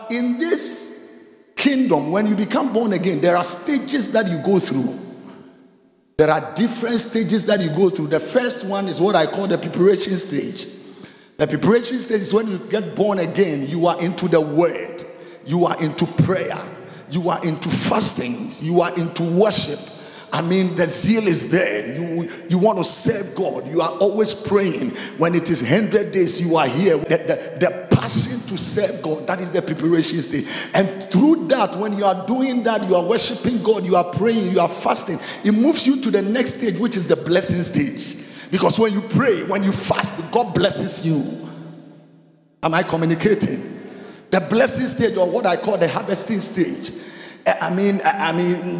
But in this kingdom, when you become born again, there are stages that you go through. There are different stages that you go through. The first one is what I call the preparation stage. The preparation stage is when you get born again, you are into the word, you are into prayer, you are into fastings, you are into worship. I mean, the zeal is there. You want to serve God. You are always praying. When it is 100 days, you are here. The passion to serve God, that is the preparation stage. And through that, when you are doing that, you are worshiping God, you are praying, you are fasting. It moves you to the next stage, which is the blessing stage. Because when you pray, when you fast, God blesses you. Am I communicating? The blessing stage, or what I call the harvesting stage. I mean,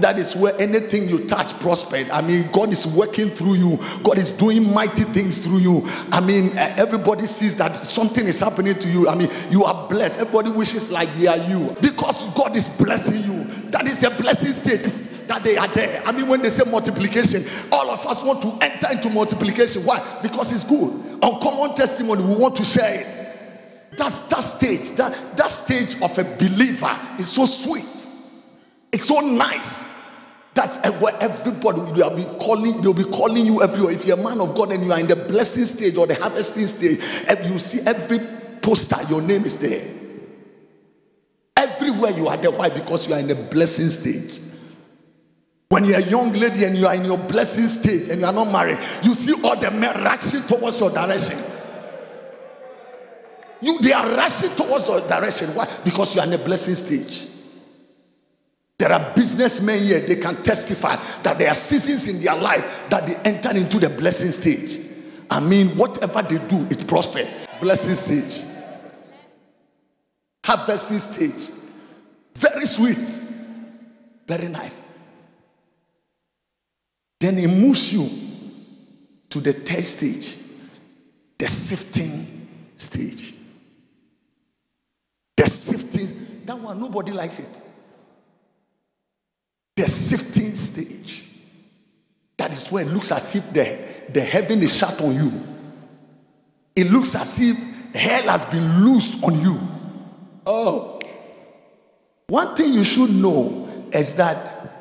that is where anything you touch prospered. I mean, God is working through you. God is doing mighty things through you. I mean, everybody sees that something is happening to you. I mean, you are blessed. Everybody wishes like they are you. Because God is blessing you. That is the blessing stage that they are there. I mean, when they say multiplication, all of us want to enter into multiplication. Why? Because it's good. Uncommon testimony, we want to share it. That's that stage. That stage of a believer is so sweet. It's so nice. That's where everybody will be calling. They'll be calling you everywhere. If you're a man of God and you are in the blessing stage or the harvesting stage, you see every poster, your name is there. Everywhere you are there. Why? Because you are in the blessing stage. When you're a young lady and you are in your blessing stage and you are not married, you see all the men rushing towards your direction. They are rushing towards your direction. Why? Because you are in the blessing stage. There are businessmen here, they can testify that there are seasons in their life that they enter into the blessing stage. I mean, whatever they do, it prospers. Blessing stage. Harvesting stage. Very sweet. Very nice. Then it moves you to the third stage. The sifting stage. The sifting, that one, nobody likes it. The sifting stage. That is where it looks as if the heaven is shut on you. It looks as if hell has been loosed on you. Oh. One thing you should know is that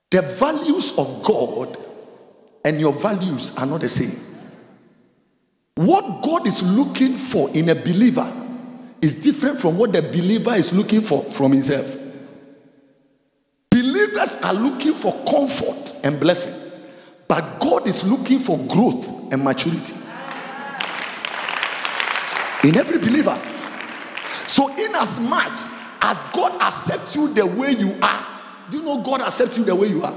the values of God and your values are not the same. What God is looking for in a believer is different from what the believer is looking for from himself. Believers are looking for comfort and blessing, but God is looking for growth and maturity in every believer. So in as much as God accepts you the way you are, do you know God accepts you the way you are?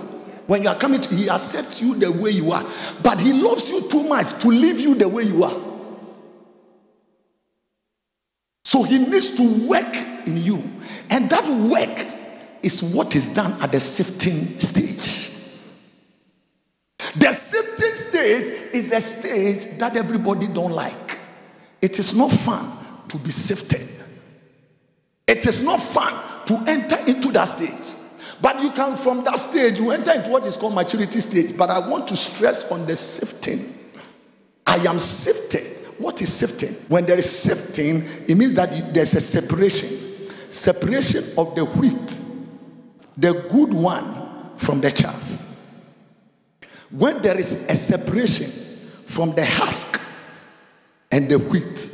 When you are coming to, he accepts you the way you are, but he loves you too much to leave you the way you are. So he needs to work in you, and that work is what is done at the sifting stage. The sifting stage is a stage that everybody don't like. It is not fun to be sifted. It is not fun to enter into that stage. But you can, from that stage, you enter into what is called maturity stage. But I want to stress on the sifting. I am sifted. What is sifting? When there is sifting, it means that there's a separation. Separation of the wheat, the good one, from the chaff. When there is a separation from the husk and the wheat,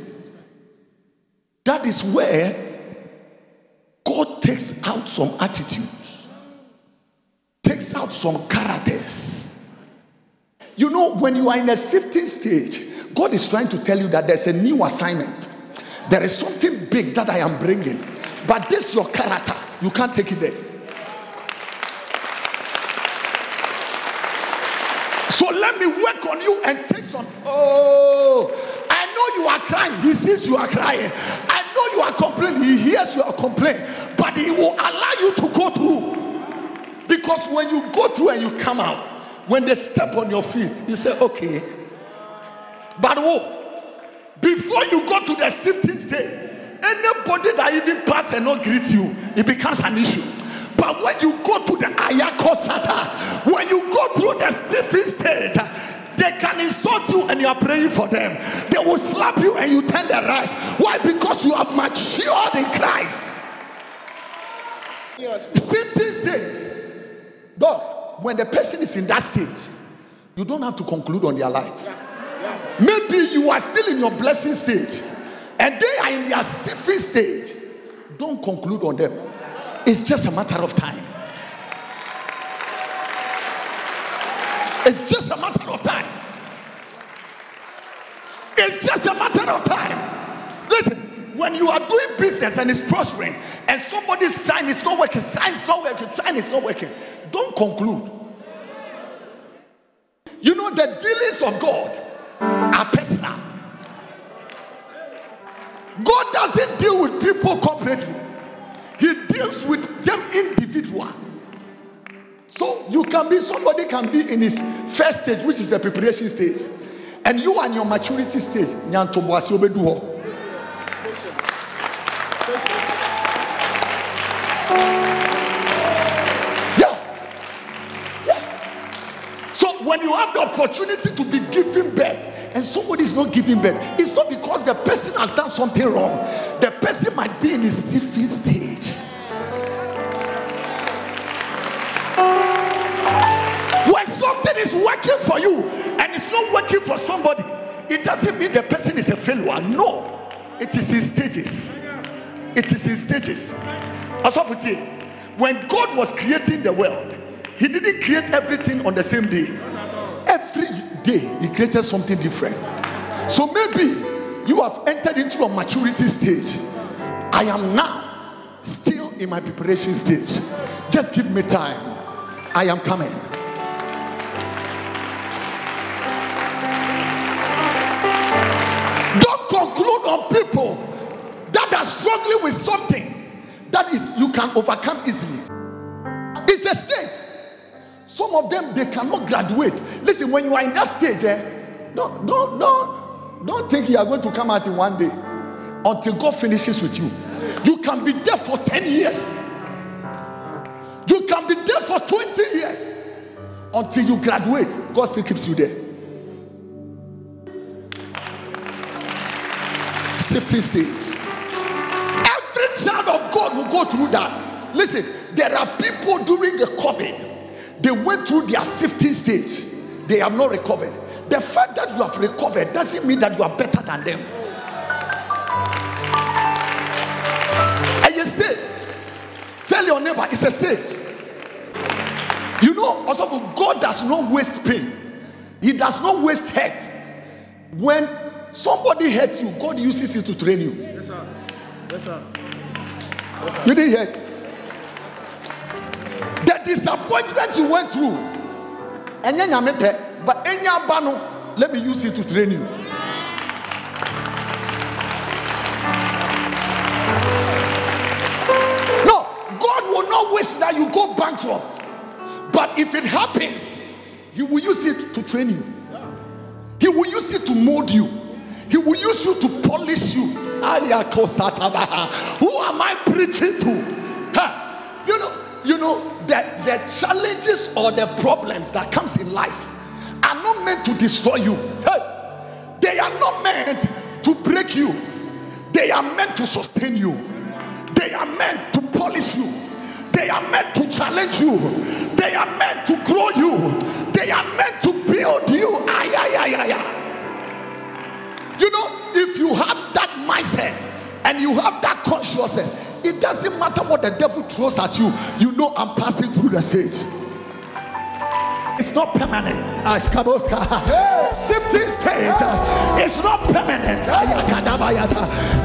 that is where God takes out some attitudes, takes out some characters. You know, when you are in a sifting stage, God is trying to tell you that there's a new assignment. There is something big that I am bringing, but this is your character. You can't take it there. So let me work on you and take some. Oh, I know you are crying. He sees you are crying. I know you are complaining. He hears you are complaining. But he will allow you to go through. Because when you go through and you come out, when they step on your feet, you say, okay. But before you go to the sifting stage, anybody that even pass and not greet you, it becomes an issue. But when you go to the ayakosata, when you go through the sifting stage, They can insult you and you are praying for them. They will slap you and you turn the right. Why? Because you have matured in Christ. Sifted stage. Dog, when the person is in that stage, you don't have to conclude on their life. Maybe you are still in your blessing stage and they are in their sifting stage. Don't conclude on them. It's just a matter of time. It's just a matter of time. It's just a matter of time. Listen, when you are doing business and it's prospering and somebody's shine is not working, shine is not working, shine is not working, don't conclude. You know, the dealings of God are personal. God doesn't deal with people corporately. He deals with them individual. So you can be, somebody can be in his first stage, which is a preparation stage, and you are in your maturity stage. Yeah. So when you have the opportunity to be giving birth and somebody is not giving birth, it's not because the person has done something wrong. The person might be in his sifting stage. When something is working for you and it's not working for somebody, it doesn't mean the person is a failure. No, it is in stages. It is in stages. When God was creating the world, he didn't create everything on the same day. Every day he created something different. So maybe you have entered into a maturity stage. I am now still in my preparation stage. Just give me time. I am coming. Don't conclude on people that are struggling with something that is you can overcome easily. It's a stage. Some of them, they cannot graduate. Listen, when you are in that stage, don't think you are going to come out in one day until God finishes with you. You can be there for 10 years. You can be there for 20 years until you graduate. God still keeps you there. Sifting stage. Every child of God will go through that. Listen, there are people during the COVID, they went through their sifting stage. They have not recovered. The fact that you have recovered doesn't mean that you are better than them. And you stay. Tell your neighbor, it's a stage. You know, also God does not waste pain. He does not waste hurt. When somebody hurts you, God uses it to train you. Yes, sir. Yes, sir. Yes, sir. You didn't hurt. The disappointment you went through, but let me use it to train you. No, God will not wish that you go bankrupt. But if it happens, he will use it to train you. He will use it to mold you. He will use you to polish you. Who am I preaching to? Huh? You know that the challenges or the problems that comes in life are not meant to destroy you. Hey, they are not meant to break you. They are meant to sustain you. They are meant to polish you. They are meant to challenge you. They are meant to grow you. They are meant to build you. You know, if you have that mindset and you have that consciousness, it doesn't matter what the devil throws at you. You know, I'm passing through the stage. It's not permanent. Sifting stage is not permanent.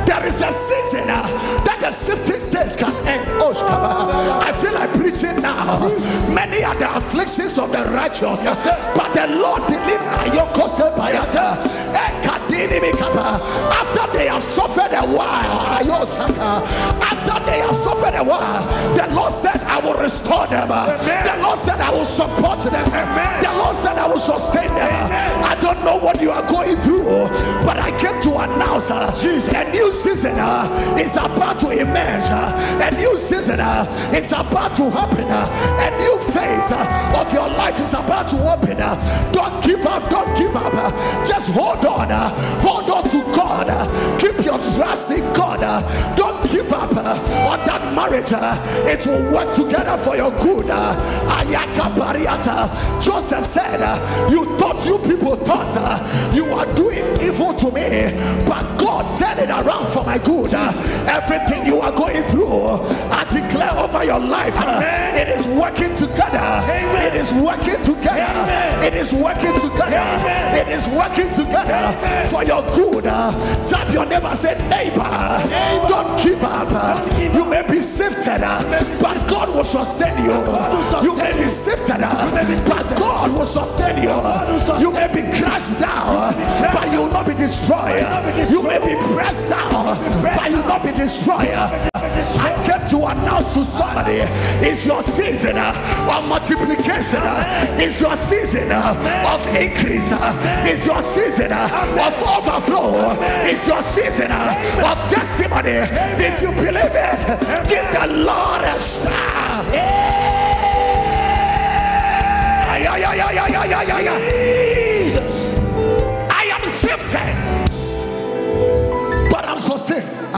There is a season that the sifting stage can end. I feel like preaching now. Many are the afflictions of the righteous, but the Lord delivered. After they have suffered a while, after they have suffered a while, the Lord said, I will restore them. The Lord said, I will support them. The Lord said, I will sustain them. I don't know what you are going through, but I came to announce a new season is about to emerge. A new season is about to happen. A new phase of your life is about to open. Don't give up. Don't give up. Just hold on. Hold on to God. Keep your trust in God. Don't give up on that marriage. It will work together for your good. Joseph said, you people thought you are doing evil to me, but God turned it around for my good. Everything you are going through, I declare over your life, it is working together. It is working together. It is working together. It is working together for your good. Tap your neighbor, say, neighbor, don't give up. You may be sifted, but God will sustain you. You may be sifted, but God will sustain you. You may be crushed down, but you will not be destroyed. You may be pressed down, but you will not be destroyed. I came to announce to somebody, it's your season of multiplication. It's your season of increase. It's your season of overflow. It's your season of testimony. If you believe it, give the Lord a shout.